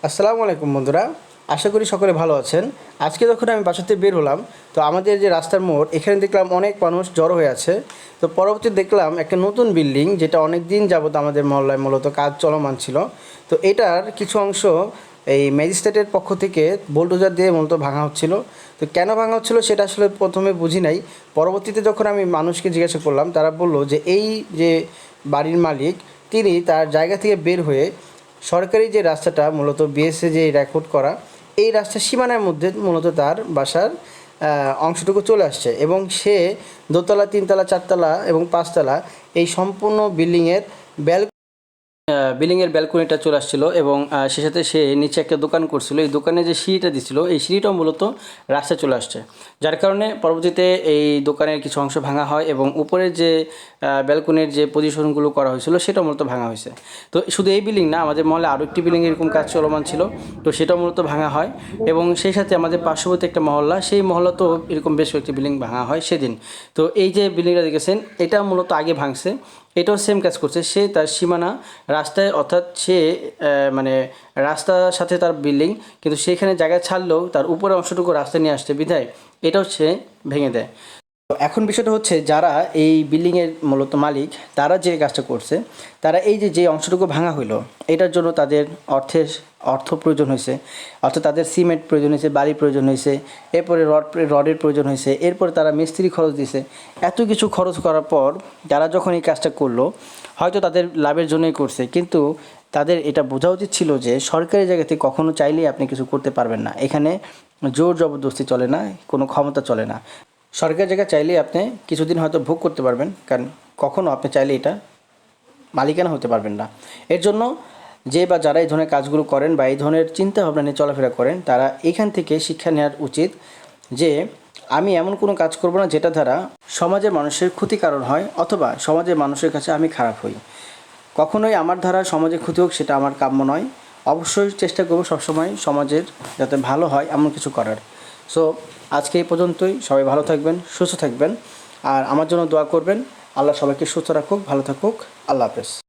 আসসালামু আলাইকুম বন্ধুরা, আশা করি সকলে ভালো আছেন। আজকে যখন আমি বাসাতে বের হলাম, তো আমাদের যে রাস্তার মোড় এখানে দেখলাম অনেক মানুষ জড়ো হয়ে আছে। তো পরবর্তী দেখলাম একটা নতুন বিল্ডিং, যেটা অনেক দিন যাবত আমাদের মহল্লায় মূলত কাজ চলমান ছিল। তো এটার কিছু অংশ এই ম্যাজিস্ট্রেটের পক্ষ থেকে বোলডোজার দিয়ে মূলত ভাঙা হচ্ছিল। তো কেন ভাঙা হচ্ছিল সেটা আসলে প্রথমে বুঝি নাই। পরবর্তীতে যখন আমি মানুষকে জিজ্ঞাসা করলাম, তারা বলল যে এই যে বাড়ির মালিক, তিনি তার জায়গা থেকে বের হয়ে সরকারি যে রাস্তাটা মূলত বিএসএ যে রেকর্ড করা, এই রাস্তার সীমানার মধ্যে মূলত তার বাসার অংশটুকু চলে আসছে, এবং সে দোতলা, তিনতলা, চারতলা এবং পাঁচতলা এই সম্পূর্ণ বিল্ডিংয়ের ব্যালকনিটা চলে আসছিলো। এবং সে সাথে সে নিচে একটা দোকান করছিল। এই দোকানে যে সিঁড়িটা দিছিল, এই সিঁড়িটাও মূলত রাস্তায় চলে আসছে, যার কারণে পরবর্তীতে এই দোকানের কিছু অংশ ভাঙা হয় এবং উপরের যে ব্যালকনির যে পজিশনগুলো করা হয়েছিল সেটাও মূলত ভাঙা হয়েছে। তো শুধু এই বিল্ডিং না, আমাদের মহলে আরও একটি বিল্ডিং এরকম কাজ চলমান ছিল, তো সেটাও মূলত ভাঙা হয়। এবং সেই সাথে আমাদের পার্শ্ববর্তী একটা মহল্লা, সেই মহল্লাতেও এরকম বেশ কয়েকটি বিল্ডিং ভাঙা হয় সেদিন। তো এই যে বিল্ডিংটা দেখেছেন, এটা মূলত আগে ভাঙছে, এটাও সেম কাজ করছে। সে তার সীমানা রাস্তায়, অর্থাৎ সে মানে রাস্তার সাথে তার বিল্ডিং, কিন্তু সেখানে জায়গা ছাড়লেও তার উপরের অংশটুকু রাস্তায় নিয়ে আসছে বিধায় এটাও সে ভেঙে দেয়। তো এখন বিষয়টা হচ্ছে, যারা এই বিল্ডিংয়ের মূলত মালিক, তারা যে কাজটা করছে, তারা এই যে অংশটুকু ভাঙা হইলো, এটার জন্য তাদের অর্থ প্রয়োজন হয়েছে, অর্থাৎ তাদের সিমেন্ট প্রয়োজন হয়েছে, বালি প্রয়োজন হয়েছে, এরপরে রডের প্রয়োজন হয়েছে, এরপরে তারা মিস্ত্রি খরচ দিয়েছে। এত কিছু খরচ করার পর যারা যখন এই কাজটা করলো, হয়তো তাদের লাভের জন্যই করছে, কিন্তু তাদের এটা বোঝা উচিত ছিল যে সরকারি জায়গাতে কখনো চাইলেই আপনি কিছু করতে পারবেন না। এখানে জোর জবরদস্তি চলে না, কোনো ক্ষমতা চলে না। সরকারি জায়গা চাইলেই আপনি কিছুদিন হয়তো ভোগ করতে পারবেন, কারণ কখনও আপনি চাইলে এটা মালিকানা হতে পারবেন না। এর জন্য যে বা যারা এই ধরনের কাজগুলো করেন বা এই ধরনের চিন্তাভাবনা নিয়ে চলাফেরা করেন, তারা এখান থেকে শিক্ষা নেওয়ার উচিত যে আমি এমন কোনো কাজ করব না যেটা দ্বারা সমাজের মানুষের ক্ষতি কারণ হয়, অথবা সমাজের মানুষের কাছে আমি খারাপ হই। কখনোই আমার দ্বারা সমাজের ক্ষতি হোক, সেটা আমার কাম্য নয়। অবশ্যই চেষ্টা করব সবসময় সমাজের যাতে ভালো হয় এমন কিছু করার। সো আজকে এই পর্যন্তই। সবাই ভালো থাকবেন, সুস্থ থাকবেন, আর আমার জন্য দোয়া করবেন। আল্লাহ সবাইকে সুস্থ রাখুক, ভালো থাকুক। আল্লাহ হাফেজ।